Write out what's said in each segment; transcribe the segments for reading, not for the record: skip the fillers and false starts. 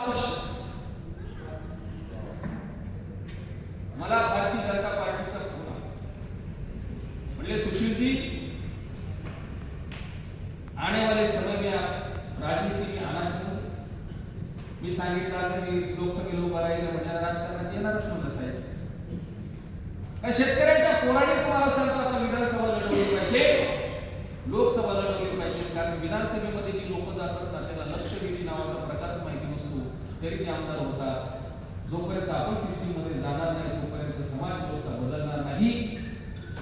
पक्ष, मला भारतीय जनता पार्टीचा फोन आला. म्हणले सुशीलजी, आने वाले समय में आप राजनीति में आना चाहिए. मी सांगितलं की लोकसभेला उभा राहिलं म्हणजे राजकारणात येणारच म्हणलं साहेब. कारण शेतकऱ्यांच्या पोराने तुम्हाला सांगतो आता विधानसभा लढवली पाहिजे, लोकसभा लढवली पाहिजे. कारण विधानसभेमध्ये जी लोक जातात ना त्याला लक्षवेधी नावाचा प्रकारच माहिती नसतो, तरी ते आमदार होतात. जोपर्यंत आपण सिस्टीम मध्ये जाणार नाही तोपर्यंत समाज व्यवस्था बदलणार नाही.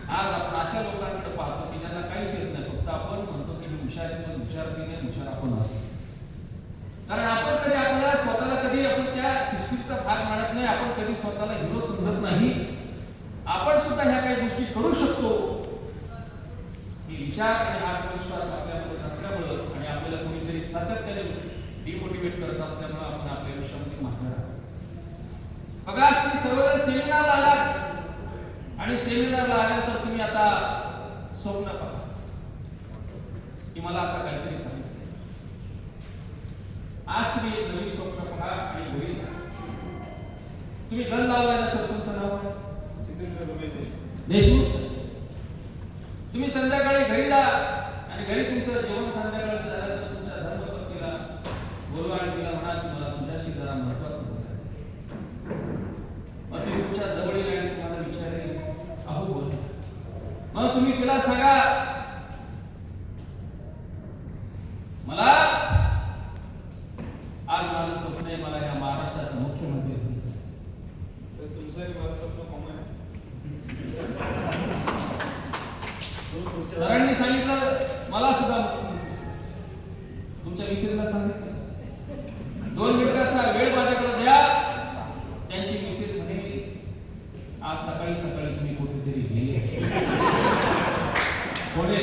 आज आपण अशा लोकांकडे पाहतो की ज्यांना काहीच येत नाही, फक्त आपण म्हणतो की हुशार नाही, हुशार आपण असतो. कारण आपण कधी आपल्याला स्वतःला कधी आपण त्या सिस्टीमचा भाग मानत नाही, आपण कधी स्वतःला हिरो समजत नाही. आपण सुद्धा ह्या काही गोष्टी करू शकतो ही विचार आणि आत्मविश्वास आपल्यामध्ये असल्यामुळे आणि आपल्याला कोणीतरी सातत्याने डिमोटिवेट करत असल्यामुळे आपण आपल्या आयुष्यामध्ये मागे राहतो. बघा, श्री सर्वजण सेमिनार आलात आणि सेमिनारला आल्यानंतर तुम्ही आता स्वप्न पहा की मला आता काहीतरी करायचं. आज श्री एक नवीन स्वप्न पहा आणि घरी जा. तुम्ही गण लावलाय ना, सरपंच नाव आहे देशमुख. तुम्ही संध्याकाळी घरी जा आणि घरी तुमचं जेवण संध्याकाळचं झाल्यानंतर तुमच्या धर्मपत्नीला बोलवा आणि तिला म्हणा की मला तुमच्याशी जरा महत्वाचं बोलायचं. मग ती तुमच्या जवळ येईल आणि तुम्हाला विचारेल, अहो बोल. मग तुम्ही तिला सांगा, मला आज माझं स्वप्न आहे, मला या महाराष्ट्राचा मुख्यमंत्री व्हायचं. तुमचं माझं स्वप्न कॉमन आहे. सरांनी सांगितलं मला सुद्धा तुमच्या मिसेसला सांगितलं. 2 मिनिटाचा वेळ माझ्याकडे द्या. त्यांची मिसेस म्हणे, आज सकाळी सकाळी तुम्ही कुठेतरी गेले, कोणी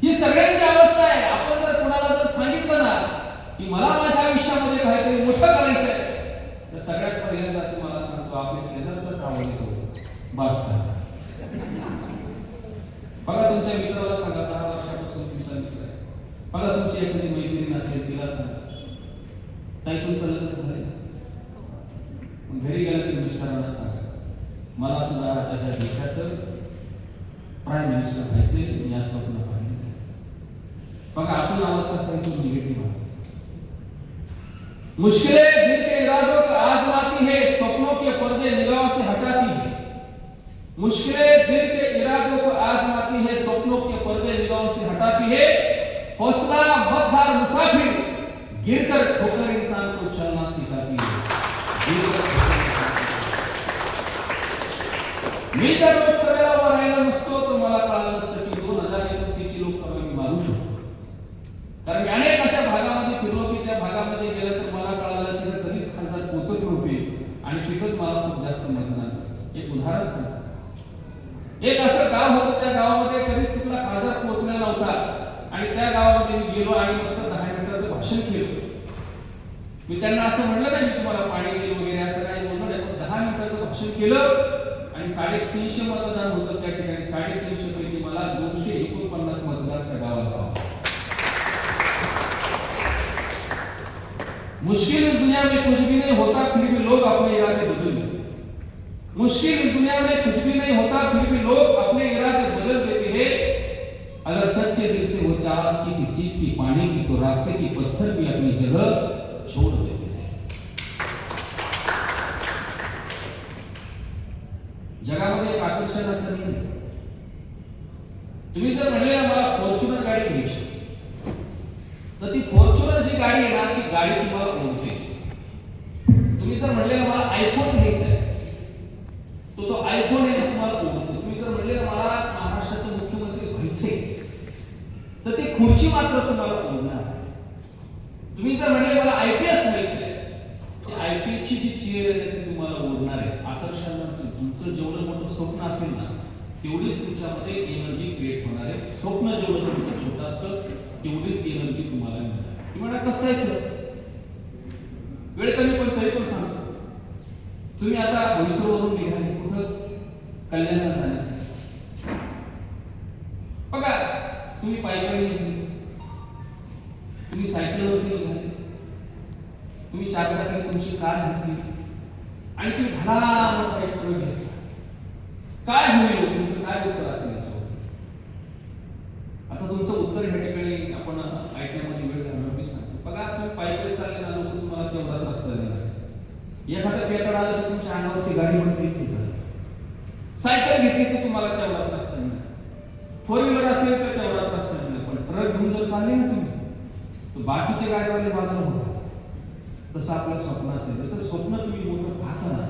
ही सगळ्यांची अवस्था आहे. आपण जर कोणाला जर सांगितलं ना की मला माझ्या आयुष्यामध्ये काहीतरी मोठं करायचं आहे, तर सगळ्यात पहिल्यांदा तुम्हाला सांगतो आपल्या शेजारचाच आवाज येतो, बस करा. बघा, तुमच्या मित्राला सांगा, 10 वर्षापासून तिचा मित्र आहे. बघा, तुमची एखादी मैत्रीण असेल, तिला सांगा, ताई तुमचं लग्न झालंय. घरी गेला की मिस्टरांना सांगा, मला सुद्धा आता त्या देशाचं प्राईम मिनिस्टर व्हायचे, मी आज स्वप्न पाहिजे. बघा, आपण आवाज कसा येतो, निगेटिव्ह आवाज. मुश्किलें दिल के इरादों को आजमाती है, सपनों के पर्दे निगाहों से हटाती है. मुश्किलें दिल के इरादों को आजमाती है, सपनों के पर्दे निगाहों से हटाती है. हौसला मत हार मुसाफिर, गिरकर ठोकर इंसान को चलना सिखाती है. मी जर लोकसभेला उभा राहिला नसतो तर मला कळालं नसतं की 2029 ची लोकसभा मी मारू शकतो. कारण मी अनेक अशा भागामध्ये फिरलो की त्या भागामध्ये गेलं तर मला कळालं की कधीच खासदार पोहोचत नव्हते आणि तिथंच मला खूप जास्त मतदान. एक उदाहरण सांगतो. एक असं गाव होतं, त्या गावामध्ये कधीच कुठला खासदार पोहोचलेला नव्हता आणि त्या गावामध्ये मी गेलो आणि मस्त 10 मिनिटाचं भाषण केलं. मी त्यांना असं म्हणलं नाही मी तुम्हाला पाणी देईल वगैरे असं काही बोललो नाही, पण 10 मिनिटाचं भाषण केलं आणि 350 मतदान होतं त्या ठिकाणी. 350 पैकी मला 249 मतदार त्या गावात सापडले. मुश्किल इस दुनिया में कुछ भी नहीं होता, फिर भी लोग अपने इरादे बदल देते. मुश्किल इस दुनिया में कुछ भी नहीं होता, फिर भी लोग अपने इरादे बदल देते हैं. अगर सच्चे दिल से वो चाहत किसी चीज की पाने की, तो रास्ते की पत्थर भी अपनी जगह छोड़ देते हैं. जगामध्ये एक आकर्षण असं नाही. तुम्ही जर म्हणले मला फॉर्च्युनर गाडी घ्यायची, तर ती फॉर्च्युनर जी गाडी आहे ना, ती गाडी तुम्हाला ओढते. तुम्ही जर म्हणले मला आयफोन घ्यायचा आहे, तो आयफोन आहे तुम्हाला ओढतो. तुम्ही जर म्हणले मला महाराष्ट्राचे मुख्यमंत्री व्हायचे, तर ती खुर्ची मात्र तुम्हाला ओढणार. तुम्ही जर म्हणले मला आयपीएस व्हायचंय, ती आयपीएस ची जी चेअर आहे ती तुम्हाला ओढणार आहे. आकर्षण तुमचं जेवढं मोठं स्वप्न असेल ना, तेवढीच तुमच्यामध्ये एनर्जी क्रिएट होणार आहे. स्वप्न जेवढं तुमचं छोटं असतं तेवढीच एनर्जी तुम्हाला मिळणार. ती म्हणा कसं काय सर, वेळ कमी पण तरी पण सांगतो. तुम्ही आता म्हैसूरवरून निघाले कुठं, कल्याणला जाण्यासाठी. बघा, तुम्ही पायी निघाले, तुम्ही सायकलवरती निघाले, तुम्ही चारचाकी तुमची कार घेतली आणि तुम्ही भला मोठा एक प्रयोग घेतला, काय होईल? तुमचं काय उत्तर असेल याच्यावर? आता तुमचं उत्तर ह्या ठिकाणी आपण ऐकण्यामध्ये वेळ घालणार मी सांगतो. बघा, तुम्ही पायी चालले ना, लोक तुम्हाला तेवढाच रस्ता देणार. एखाद्या पेपर आला तर तुमच्या अंगावरती गाडी म्हणते सायकल घेतली तर तुम्हाला तेवढाच रस्ता मिळणार, 4 व्हीलर असेल तर तेवढाच रस्ता मिळणार. पण ट्रक घेऊन जर चालले ना तुम्ही तर बाकीचे गाडीवाले बाजूला होतात. तसं आपलं स्वप्न असेल, जसं स्वप्न तुम्ही मोठं पाहता ना,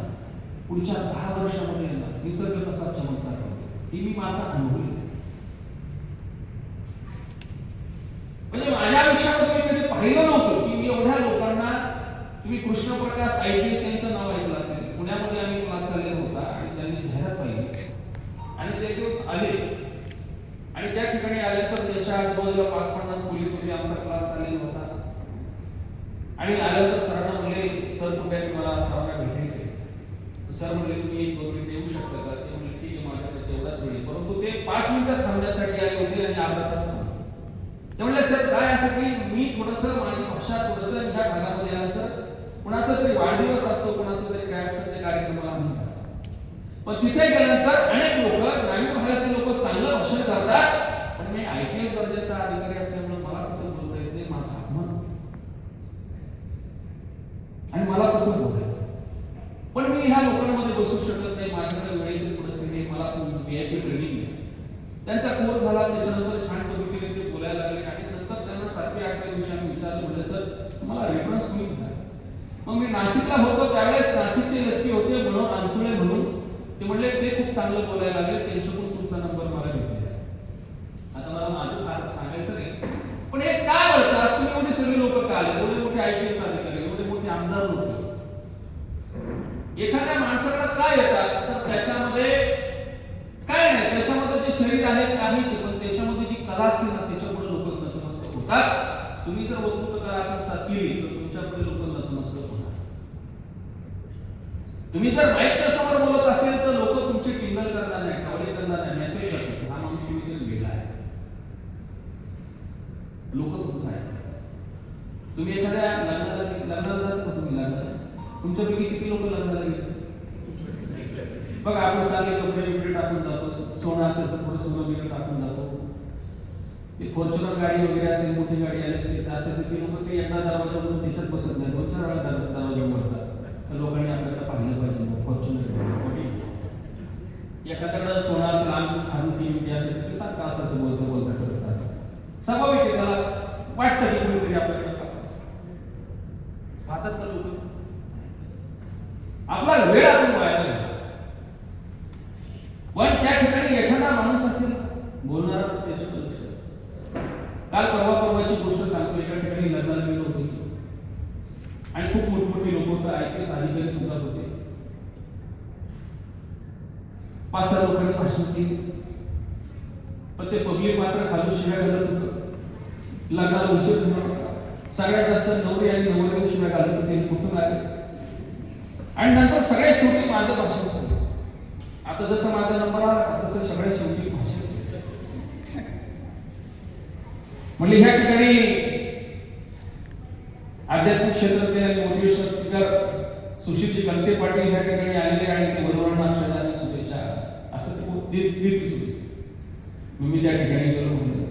पुढच्या 10 वर्षामध्ये येणार निसर्ग कसा चमत्कार करतो हे मी माझा अनुभव आहे. म्हणजे माझ्या आयुष्यामध्ये मी कधी पाहिलं नव्हतं की मी एवढ्या लोकांना, तुम्ही कृष्णप्रकाश IPS यांचं नाव ऐकलं असेल, पुण्यामध्ये आम्ही क्लास चाललेला होता आणि त्यांनी जाहिरात पाहिली आणि ते दिवस आले आणि त्या ठिकाणी आल्यानंतर त्यांच्या आजूबाजूला 5-50 पोलीस होते. आमचा क्लास चाललेला होता आणि आल्यानंतर सरांना म्हणले, सर तुम्ही मला सरांना भेटायचे. सर म्हणले तुम्ही 1-2 मिनिट येऊ शकता का? ते म्हणले ठीक आहे, माझ्याकडे तेवढाच वेळ. परंतु ते 5 मिनिटं थांबण्यासाठी आले होते आणि अर्धा तास थांबले. ते म्हणले सर काय असं की मी थोडंसं माझी भाषा थोडंसं ह्या भागामध्ये आल्यानंतर कुणाचा तरी वाढदिवस असतो, कुणाचं तरी काय असतं, ते कार्यक्रमाला आम्ही जातो. पण तिथे गेल्यानंतर अनेक लोक, ग्रामीण भागातील लोक चांगलं भाषण करतात, पण मी IPS दर्जाचा अधिकारी असल्यामुळे मला तसं बोलता येत नाही, माझा अपमान आणि मला तसं बोलायचं. पण मी ह्या लोकांमध्ये बसू शकत नाही, माझ्याकडे वेळेचे थोडंसं हे, मला VIP ट्रेनिंग आहे. त्यांचा कोर्स झाला, त्याच्यानंतर छान पद्धतीने ते बोलायला लागले आणि नंतर त्यांना 7-8व्या दिवशी आम्ही विचारलं, म्हणजे सर तुम्हाला रेफरन्स कोणी दिला? मग मी नाशिकला होतो त्यावेळेस नाशिकचे एसपी होते म्हणून आंचुळे म्हणून, ते म्हणले ते खूप चांगलं बोलायला लागले, त्यांच्याकडून तुमचा नंबर मला घेतलेला. आता मला माझं सांगायचं नाही, पण हे काय वाटतं आज तुम्ही एवढे सगळे लोक का आले, एवढे मोठे IPS अधिकारी, एवढे मोठे आमदार होते, एखाद्या माणसाकडे काय येतात तर त्याच्यामध्ये काय नाही, त्याच्यामध्ये जे शरीर आहे ते आहेच, पण त्याच्यामध्ये जी कला असते ना त्याच्यापुढे लोक नतमस्तक होतात. तुम्ही जर वक्तृत्व कला आत्मसात केली तर तुमच्यापुढे लोक नतमस्तक होतात. तुम्ही जर माईकच्या समोर बोलत असेल तर लोक तुमची टिंगल करणार नाही, टावळी करणार नाही, मेसेज करतात हा माणूस किती वेगळा आहे, लोक तुमचं ऐकतात. तुम्ही एखाद्या लग्नाला जाता का? तुम्ही लग्नाला तुमच्यापैकी किती लोक लग्नाला गेले? बघा, आपण चांगले कपडे बिपडे टाकून जातो, सोनं असेल तर थोडं सोनं बिकट टाकून जातो. ते फॉर्च्युनर गाडी वगैरे असेल, मोठी गाडी आली असेल तर असेल तर ते लोक काही एकदा दरवाजा म्हणून त्याच्यात बसत नाही, 2-4 वेळा दरवाजा उघडतात. तर लोकांनी आपल्याला पाहिलं पाहिजे फॉर्च्युनर गाडी. एखाद्याकडे सोनं असेल, आणखी असेल तर सारखं असायचं बोलता करतात. स्वाभाविक आहे, त्याला वाटतं की कोणीतरी आपल्याकडे पाहतात का लोक. आपला वेळ आपण वाया घालवतो. पण त्या ठिकाणी एखादा माणूस असेल बोलणारा, त्याच्याकडे लक्ष. काल परवाची गोष्ट सांगतो, एका ठिकाणी लग्नाला गेलो होतो आणि खूप मोठमोठी लोक होते, IPS अधिकारी सुद्धा होते. 5-6 लोकांनी भाषण केली, पण ते पब्लिक मात्र खालून शिव्या घालत होतं. लग्नाला उशीर झाला, सगळ्यात जास्त नवरी आणि नवऱ्याला शिव्या घालत होते, कुठून आले. आणि नंतर सगळे शेवटी माझं भाषण झालं. आता जसं माझा नंबर आला तसं सगळ्या शेवटी भाषण. म्हणजे ह्या ठिकाणी आध्यात्मिक क्षेत्रातील आणि मोटिवेशनल स्पीकर सुशीलजी कलसे पाटील ह्या ठिकाणी आलेले आणि ते वधूवरांना अक्षरदान शुभेच्छा असं ते देत सुद्धा. मी त्या ठिकाणी गेलो म्हणलं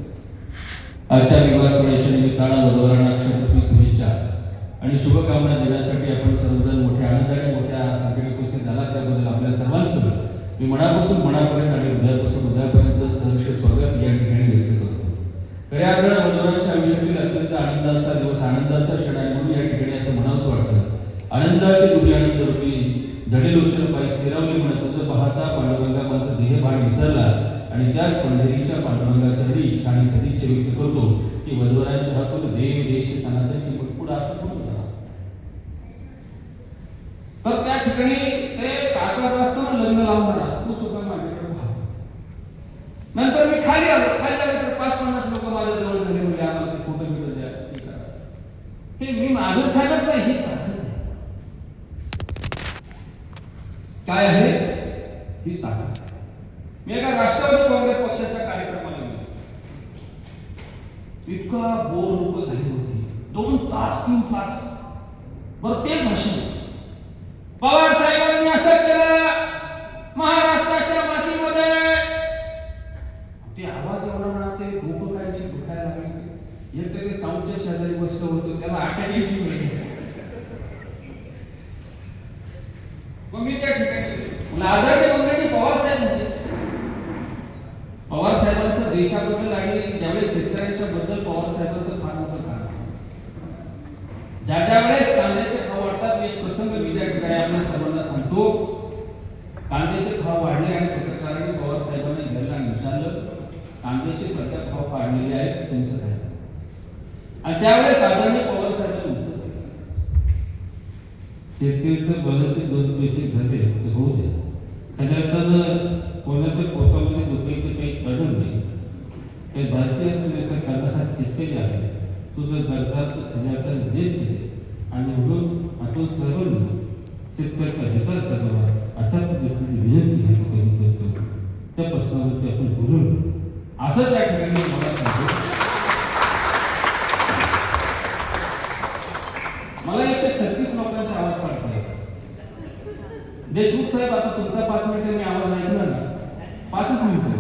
आजच्या विवाह सोहळ्याच्या निमित्तानं वधूवरांना अक्षरदान शुभेच्छा आणि शुभकामना देण्यासाठी आपण सर्वजण मोठ्या आनंदाने मोठ्या संख्येने उपस्थित झाला, त्याबद्दल आपल्या सर्वांचं मी मनापासून मनापर्यंत आणि हृदयापासून हृदयापर्यंत सहर्ष स्वागत या ठिकाणी व्यक्त करतो. खऱ्या अर्थानं वधूवरांच्या आयुष्यातील अत्यंत आनंदाचा दिवस, आनंदाचा क्षण आहे, म्हणून या ठिकाणी असं म्हणावंसं वाटतं. आनंदाचे दुरी आनंद रूपी झडेलोचन पायी स्थिरावली म्हणत तुझं पाहता पांडुरंगा माझा देह भाग विसरला आणि त्याच पंढरीच्या पांडुरंगाच्या हरी इच्छा आणि सदिच्छा व्यक्त करतो की वधूवरांच्या हातून देव देश सनातन की पुढे असं म्हणून तर त्या ठिकाणी ते काका असताना लग्न लावणारा तो सुद्धा माझ्याकडे पाहतो. नंतर मी खाली आलो तर 5-50 लोक माझ्या जवळ झाले, म्हणजे आम्हाला ते फोटो बिटो द्या. हे मी माझं सांगत नाही, ही ताकद आहे. काय आहे ही ताकद? मी एका राष्ट्रवादी काँग्रेस पक्षाच्या कार्यक्रमाला गेलो. इतका बोर लोक झाली होती, 2 तास 3 तास बरं तेच भाषण पवार साहेबांनी असं केलं महाराष्ट्राच्या मातीमध्ये, ते आवाज एवढा म्हणा ते डोकं कायची दुखायला लागली. एक तर ते साऊंडच्या शेजारी बसलं होतं, त्याला अटॅक यायची वेळ. मग मी त्या ठिकाणी आदरणीय मंडळी पवार साहेब म्हणजे पवार साहेबांचं देशाबद्दल आणि ज्यावेळेस शेतकऱ्यांच्या बद्दल पवार साहेबांचं फार मोठं काम. ज्या वेळेस कांद्याचे भाव वाढतात, एक प्रसंग मी त्या ठिकाणी आपल्या सर्वांना सांगतो. कांद्याचे भाव वाढले आणि पत्रकारांनी पवार साहेबांना घ्यायला आणि विचारलं कांद्याचे सध्या भाव वाढलेले आहेत तुमचं काय. आणि त्यावेळेस आदरणीय पवार साहेबांनी उत्तर शेतकरी बरं ते 2 पैसे झाले ते होऊ दे. खऱ्या कोणाच्या पोटामध्ये दुखायचं काही कारण नाही. काही भारतीय असण्याचा कांदा हा शेतकरी आहे. तो जर गरजा तर खऱ्या देश केले आणि म्हणून आपण सर्वांनी शेतकऱ्याचा विचार करावा अशा पद्धतीची विनंती करतो. त्या प्रश्नावरती आपण बोलून असं त्या ठिकाणी मला सांगतो. मला 136 लोकांचा आवाज काढता येतो. देशमुख साहेब आता तुमचा 5 मिनिटं मी आवाज ऐकला ना, 5च मिनिटं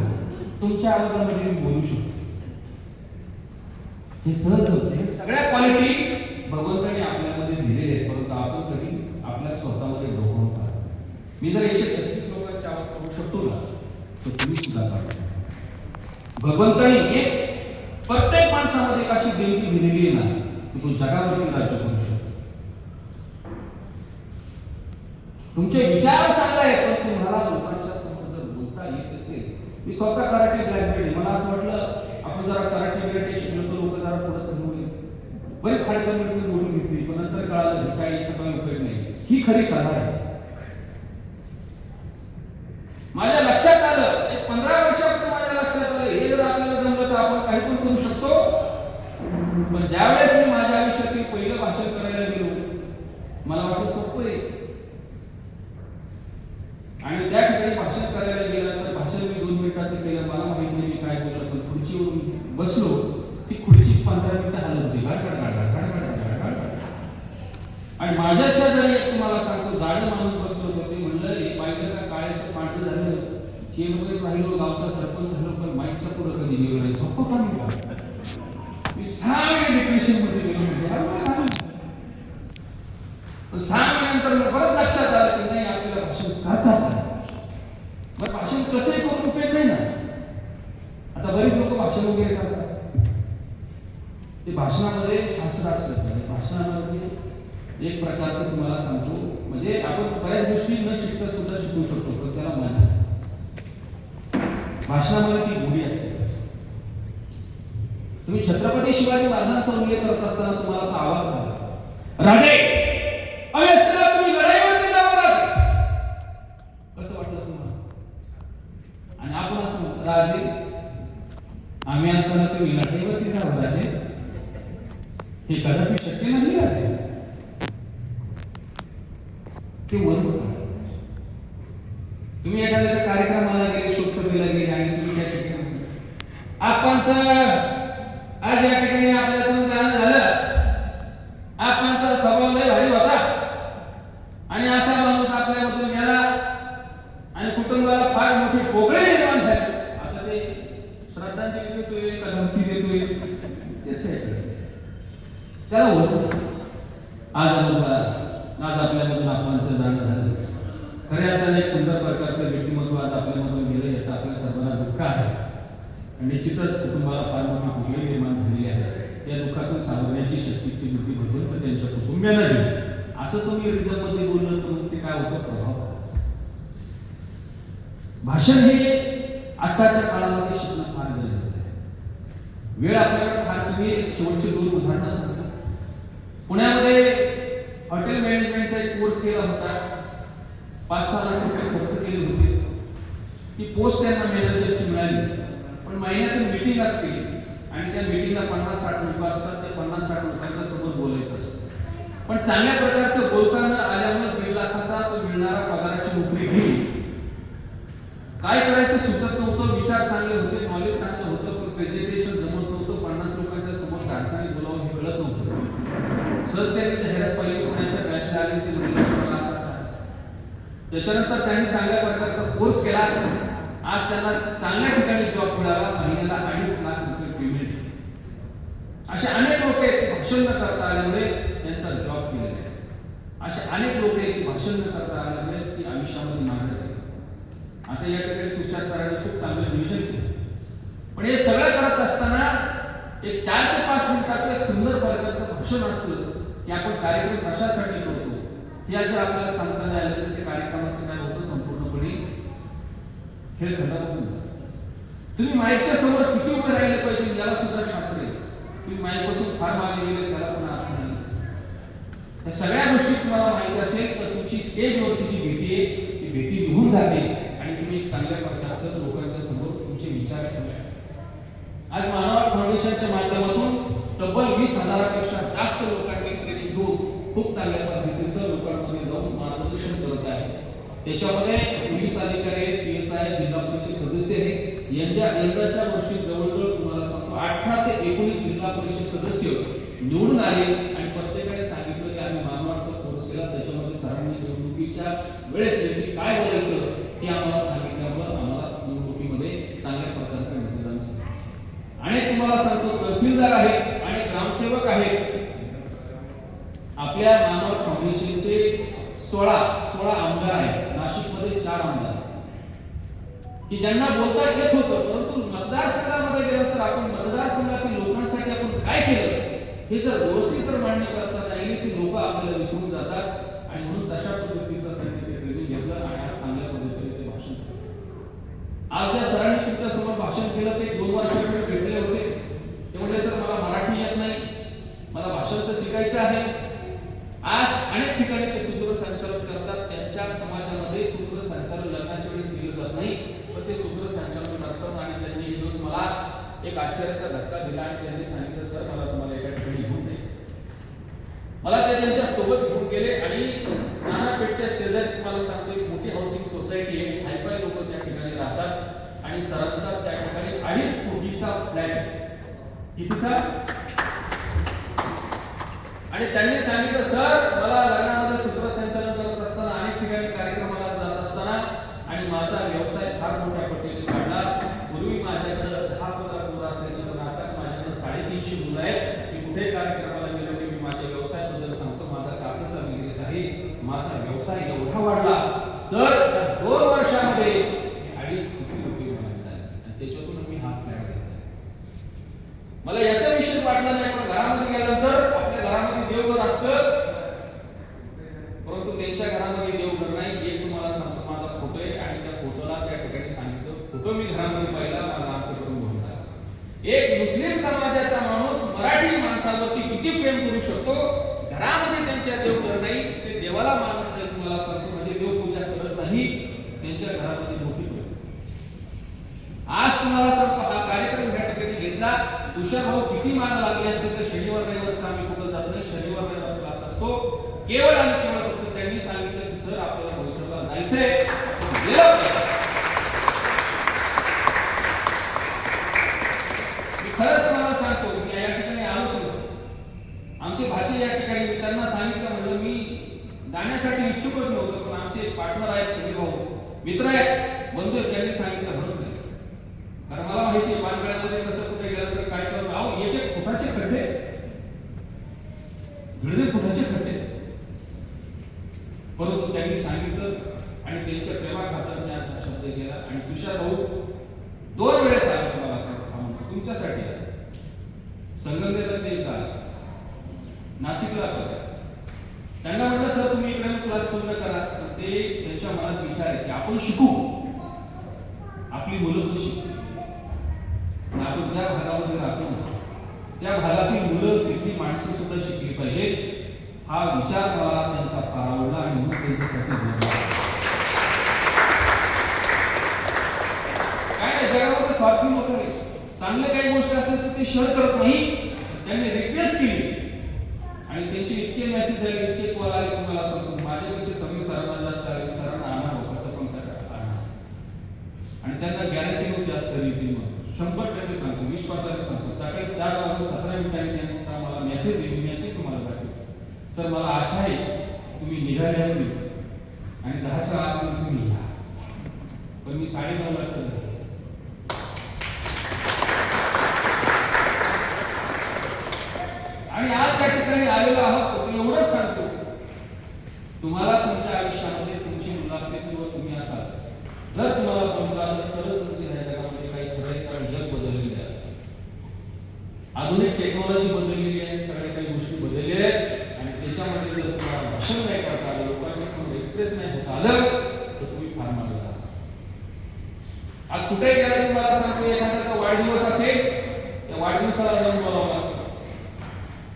तुमच्या आवाजामध्ये मी बोलू शकतो. हे सहज होते. हे सगळ्या क्वालिटी भगवंताने आपल्यामध्ये दिलेले आहेत, परंतु आपण कधी आपल्या स्वतःमध्ये डोकवून पाहतो. मी जर 136 लोकांचे आवाज काढू शकतो ना, तर तुम्ही सुद्धा काढा. भगवंताने एक प्रत्येक माणसामध्ये एक अशी देणगी दिलेली आहे ना, की तो जगावरती राज्य करू शकतो. तुमचे विचार चांगले आहेत, पण तुम्हाला लोकांच्या समोर जर बोलता येत असेल. मी स्वतः कराटे ब्लॅक बेल्ट, मला असं वाटलं आपण जरा कराटे बिराटे शिकलो तर लोक जरा थोडं समोर बरेच 3.5 मिनिटं बोलून घेतली, पण नंतर कळालं काय याचा काही उपयोग नाही. ही खरी कला आहे. माझ्या लक्षात आलं, एक 15 वर्षापूर्वी माझ्या लक्षात आलं हे जर आपल्याला जमलं तर आपण काही पण करू शकतो. पण ज्यावेळेस मी माझ्या आयुष्यातील पहिलं भाषण करायला गेलो, मला वाटलं सोपं आहे. आणि त्या ठिकाणी भाषण करायला गेलं तर भाषण मी 2 मिनिटाचं केलं. मला माहित नाही मी काय बोललं, पण खुर्चीवरून बसलो, ती खुर्ची 15 मिनिटं हलत होती. आणि माझ्या शेजारी एक तुम्हाला सांगतो जाडं माणूस बसलो होते. म्हणलं हे पाहिलं का काळ्याचं पांढरं झालं, चेअरमध्ये राहिलो, गावचा सरपंच झालो, पण माईकच्या पुढं कधी गेलो नाही. सोपं काम केलं. मी 6 महिने डिप्रेशन मध्ये गेलो. म्हणजे 6 महिन्यानंतर परत लक्षात आलं की नाही आपल्याला भाषण करताच आहे. मग भाषण कसंही करून उपयोग नाही ना. आता बरीच लोक भाषण वगैरे करतात, ते भाषणामध्ये शास्त्र असतं. भाषणामध्ये एक प्रकारचं तुम्हाला सांगतो, म्हणजे आपण बऱ्याच गोष्टी न शिकता सुद्धा शिकू शकतो, पण त्याला मजा. भाषणामध्ये ती गोडी असते. तुम्ही छत्रपती शिवाजी महाराजांचा उल्लेख करत असताना तुम्हाला तो आवाज आला, राजे तुम्ही लढाईवरती जावं. कसं वाटलं तुम्हाला? आणि आपण असं म्हणतो राजे आम्ही असताना तुम्ही लढाईवरती जावं राजे, हे कदापि शक्य नाही राजे. ते बरोबर. तुम्ही एखाद्याच्या कार्यक्रमाला गेले, शोकसभेला गेले आणि तुम्ही त्या ठिकाणी आपणचं आज या ठिकाणी आपल्यातून जाणं झालं, आपणचा स्वभाव लय भारी होता आणि असा माणूस आपल्यामधून गेला आणि कुटुंबाला फार मोठी पोकळी निर्माण झाली. आता ते श्रद्धांजली देतोय का धमकी देतोय त्याला होत. आज आपल्यामधून आपणचं जाणं झालं. खऱ्या अर्थाने एक सुंदर प्रकारचं व्यक्तिमत्व आज आपल्यामधून गेलं, याचं आपल्या सर्वांना दुःख आहे. आणि निश्चितच कुटुंबाला फार मोठी पोकळी निर्माण झालेली आहे. या दुःखातून सावरण्याची शक्ती ती बुद्धी भगवंत त्यांच्या कुटुंबियांना दिली. असं तुम्ही हृदयामध्ये बोललं तर मग ते काय होतं प्रभाव. भाषण हे आताच्या काळामध्ये शिकणं फार गरजेचं आहे. वेळ आपल्याकडे फार कमी. शेवटची 2 उदाहरणं सांगतो. पुण्यामध्ये हॉटेल मॅनेजमेंटचा एक कोर्स केला होता. 5-6 लाख रुपये खर्च केले होते. ती पोस्ट त्यांना मॅनेजरची मिळाली, पण महिन्यातून मीटिंग असते आणि त्या मीटिंगला 50-60 लोक असतात. त्या 50-60 लोकांच्या समोर बोलायचं असतं. पण चांगल्या प्रकारचं बोलताना आल्यामुळे 1.5 लाखाचा तो मिळणारा पगाराची नोकरी गेली. काय करायचं सुचत नव्हतं. विचार चांगले होते, नॉलेज चांगलं होतं, पण प्रेझेंटेशन जमत नव्हतं. 50 लोकांच्या समोर डान्साने बोलावं हे कळत नव्हतं. सहज त्यांनी जाहिरात पाहिली पुण्याच्या राजनीती त्याच्यानंतर त्यांनी चांगल्या प्रकारचा कोर्स केला. आज त्यांना चांगल्या ठिकाणी जॉब मिळाला, महिन्याला 2.5 लाख रुपये पेमेंट. असे अनेक लोक आहेत भाषण न करता आल्यामुळे त्यांचा जॉब केलेला आहे. असे अनेक लोक आहेत की भाषण न करता आल्यामुळे ती आयुष्यामध्ये मागे राहिली. आता या ठिकाणी तुषार सरांनी खूप चांगलं नियोजन केलं, पण हे सगळं करत असताना एक 4 ते 5 मिनिटाचं एक सुंदर प्रकारचं भाषण असतं की आपण कार्यक्रम कशासाठी करतो हे जर आपल्याला सांगता नाही आलं तर ते कार्यक्रमाचं काय होतं, संपूर्णपणे खेळखंडा होऊन जातो. तुम्ही माईकच्या समोर किती उभे राहिले पाहिजे याला सुद्धा शास्त्र आहे. तुम्ही माईकपासून फार मागे गेले त्याला पण अर्थ नाही. या सगळ्या गोष्टी तुम्हाला माहिती असेल तर तुमची स्टेजवरची जी भीती आहे ती भीती निघून जाते आणि तुम्ही एक चांगल्या प्रकारचं लोकांच्या समोर तुमचे विचार करू शकता. आज मानव फाउंडेशनच्या माध्यमातून तब्बल 20,000पेक्षा जास्त लोकांनी ट्रेनिंग घेऊन खूप चांगल्या पद्धतीचं लोकांमध्ये जाऊन मार्गदर्शन करत आहे. त्याच्यामध्ये पोलीस अधिकारी, PSI, जिल्हा परिषद सदस्य आहेत. यंदाच्या वर्षी जवळजवळ तुम्हाला सांगतो 18 ते 19 जिल्हा परिषद सदस्य निवडून आले आणि प्रत्येकाने सांगितलं की आम्ही मानवाचा कोर्स केला. त्याच्यामध्ये सरांनी निवडणुकीच्या वेळेस नेमकी काय बोलायचं ते आम्हाला सांगितल्यामुळे आम्हाला निवडणुकीमध्ये चांगल्या प्रकारचं मतदान झालं. आणि तुम्हाला सांगतो तहसीलदार आहेत आणि ग्रामसेवक आहेत. आपल्या मानव फाउंडेशनचे 16 आमदार आहेत. नाशिकमध्ये 4 आमदार की ज्यांना बोलता येत होतं, परंतु मतदारसंघामध्ये गेल्यानंतर आपण मतदारसंघातील लोकांसाठी आपण काय केलं हे जर व्यवस्थित तर मांडणी करता नाही की लोक आपल्याला विसरून जातात. आणि म्हणून तशा पद्धतीचं त्यांनी ते ट्रेनिंग घेतलं आणि आज चांगल्या पद्धतीने ते भाषण केलं. आज ज्या सरांनी तुमच्या समोर भाषण केलं ते 2 वर्षापूर्वी भेटले होते. ते म्हणले सर मला मराठी येत नाही, मला भाषण तर शिकायचं आहे. आज अनेक ठिकाणी ते सूत्रसंचालन करतात. त्यांच्या समाजामध्ये सूत्रसंचालन लग्नाच्या वेळेस केलं जात नाही, पण ते सूत्रसंचालन करतात. आणि त्यांनी एक दिवस मला एक आश्चर्याचा धक्का दिला आणि त्यांनी सांगितलं सर मला तुम्हाला एका ठिकाणी घेऊन जायचं. मला ते त्यांच्या सोबत घेऊन गेले आणि नानापेठच्या शेजारी तुम्हाला सांगतो एक मोठी हाऊसिंग सोसायटी आहे. हायफाय लोक त्या ठिकाणी राहतात आणि सरांचा त्या ठिकाणी 2.5 कोटीचा फ्लॅट कितीचा. आणि त्यांनी सांगितलं सर मला लग्नामध्ये सूत्रसंचालन करत असताना अनेक ठिकाणी कार्यक्रमाला जात असताना आणि माझा व्यवसाय फार मोठ्या पटीने वाढला. पूर्वी माझ्याकडे 10-15 मुलं असायची, पण आता माझ्याकडे 350 मुलं आहेत. मी कुठे कार्यक्रमाला गेलो की मी माझ्या व्यवसायाबद्दल सांगतो. माझा काचेचा बिझनेस आहे, माझा व्यवसाय एवढा वाढला सर 2 वर्षामध्ये 2.5 कोटी रुपये मिळाले आणि त्याच्यातून मी हा फ्लॅट घेतला. मला याचा विषय वाटला नाही, पण घरामध्ये गेल्यानंतर आपल्या घरामध्ये देवघर असतं, परंतु त्यांच्या घरामध्ये देवघर नाही. एक तुम्हाला सांगतो माझा फोटो आहे आणि त्या फोटोला त्या ठिकाणी सांगितलं फोटो मी घरामध्ये पाहिला मला अर्थ करून बोलला. एक मुस्लिम समाजाचा माणूस मराठी माणसावरती किती प्रेम करू शकतो. घरामध्ये त्यांच्या देवघर नाही, ते देवाला मानत नाही. तुम्हाला सांगतो म्हणजे देवपूजा करत नाही, त्यांच्या घरामध्ये मोठी आज तुम्हाला सांगतो हा कार्यक्रम या ठिकाणी घेतला. तुषार भाऊ किती मान लागले असते तर शनिवार रविवारचा आम्ही कुठं जात नाही. शनिवार रविवार क्लास असतो. केवळ आणि केवळ फक्त त्यांनी सांगितलं की सर आपल्याला भविष्याला जायचंय. खरंच तुम्हाला सांगतो की या ठिकाणी आलो. आमचे भाचे या ठिकाणी मी त्यांना सांगितलं म्हणजे मी जाण्यासाठी इच्छुकच नव्हतो, पण आमचे पार्टनर आहेत सगळे भाऊ मित्र आहेत बंधू आहेत. त्यांनी सांगितलं म्हणून नाही, कारण मला माहिती आहे पानगळ्यामध्ये कसं कुठे गेलं तर काय करतो. अहो 1-1 फुटाचे खड्डे, 1.5 फुटाचे खड्डे, परंतु त्यांनी सांगितलं आणि त्यांच्या प्रेमाखातर मी आज शब्द केला. आणि तुषार भाऊ 2 वेळेस आला तुम्हाला सांगतो तुमच्यासाठी संगमनेरला एकदा नाशिकला होता. त्यांना म्हटलं सर तुम्ही इकडे क्लास पूर्ण करा. ते त्यांच्या मनात विचार आहे की आपण शिकू, आपली मुलं पण शिकू. आपण ज्या भागामध्ये राहतो त्या भागातील मुलं तिथली माणसं सुद्धा शिकली पाहिजे. हा विचार मला त्यांचा फार आवडला आणि म्हणून त्यांच्यासाठी काय नाही. जगामध्ये स्वार्थी लोक नाही. चांगले काही गोष्ट असेल तर ते शेअर करत नाही. त्यांनी रिक्वेस्ट केली आणि त्यांचे इतके मेसेज झाले, इतके कॉल आले तुम्हाला सांगतो माझ्यापेक्षा सगळे सरांना जास्त आले. सरांना आणा हो कसं पण करा आणि त्यांना गॅरंटी नव्हती असं रीतीनं 100% सांगतो, विश्वासाने सांगतो. सकाळी 4 वाजून 17 मिनिटांनी त्यांचा मला मेसेज तुम्हाला पाठवतो. सर मला आशा आहे तुम्ही निघाले असतील आणि 10च्या आत तुम्ही या, पण मी 9:30 वाजता आणि आज त्या ठिकाणी आलेलो आहोत. एवढंच सांगतो, तुम्हाला तुमच्या आयुष्यामध्ये तुमची मुलं असेल किंवा तुम्ही असाल, जर तुम्हाला मुलगा असेल तरच तुमच्या ह्या जगामध्ये काही खरं आहे. कारण जग बदललेले आहे, आधुनिक टेक्नॉलॉजी बदललेली आहे, सगळ्या काही गोष्टी बदललेल्या आहेत आणि त्याच्यामध्ये जर तुम्हाला भाषण नाही करता आलं, लोकांच्या समोर एक्सप्रेस नाही होता आलं, तर तुम्ही फार मागे राहा. आज कुठे गेला तुम्हाला सांगतो, एखाद्याचा वाढदिवस असेल, त्या वाढदिवसाला जाऊन बोलावं.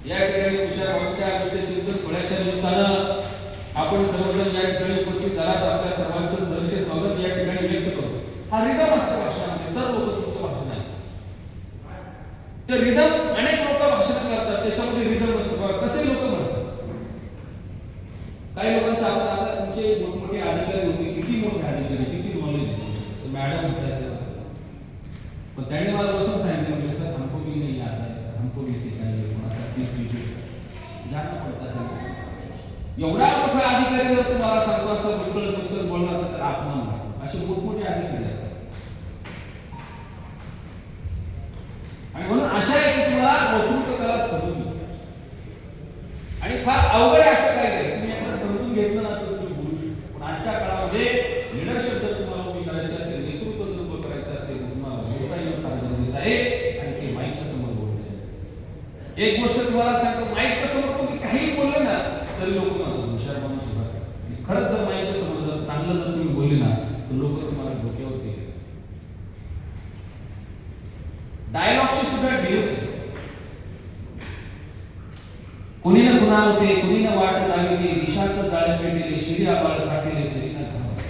या ठिकाणी विषयाच्या चिंतन सोहळ्याच्या निमित्तानं आपण सर्वजण या ठिकाणी उपस्थित झालात. आपल्या सर्वांचं सहर्ष स्वागत या ठिकाणी व्यक्त करतो. हा रिदम असतो भाषणामध्ये, तर लोक तुमचं भाषण आहे ते रिदम. अनेक लोक भाषण करतात, त्याच्यामध्ये रिदम असतो. कसे लोक म्हणतात, काही लोकांच्या आपण आता तुमचे मोठमोठे अधिकारी होते, किती मोठे अधिकारी, किती नॉलेज, मॅडम होत्या, पण त्यांनी मला बसून सांगितलं, म्हणजे सर हमको भी नहीं आता है, सर हमको भी सिखाइए, जाना पडता है. एवढा मोठा अधिकारी जर तुम्हाला सांगतो असं मुस्कळ बोलणार तर अपमान नाही. असे मोठमोठे अधिकारी असतात आणि म्हणून अशा आहे की तुम्हाला नेतृत्व कला समजून घ्या. आणि फार अवघड असं काय नाही, तुम्ही एकदा समजून घेतलं ना तर तुम्ही बोलू शकता. पण आजच्या काळामध्ये लीडरशिप जर तुम्हाला उभी करायची असेल, नेतृत्व जर उभं करायचं असेल, तुम्हाला बोलता येणं फार गरजेचं आहे आणि ते माईकच्या समोर बोलता येईल. एक गोष्ट तुम्हाला सांगतो, माईकच्या समोर तुम्ही काही बोलले ना तरी लोक म्हणतात हुशार माणूस आहे. खरंच जर माईकच्या समोर जर चांगलं जर तुम्ही बोलले ना तर लोक तुम्हाला डोक्यावर घेतील. डायलॉगची सुद्धा डिलिव्हरी कोणी ना खुणावते, कोणी ना वाट लाविते, दिशांत जाळे पेटले, शिरी आबाळ फाटले तरी ना घाबरायचे.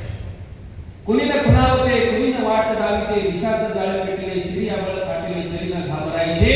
कोणी ना खुणावते, कोणी ना वाट लाविते, दिशांत जाळे पेटले, शिरी आबाळ फाटले तरी ना घाबरायचे.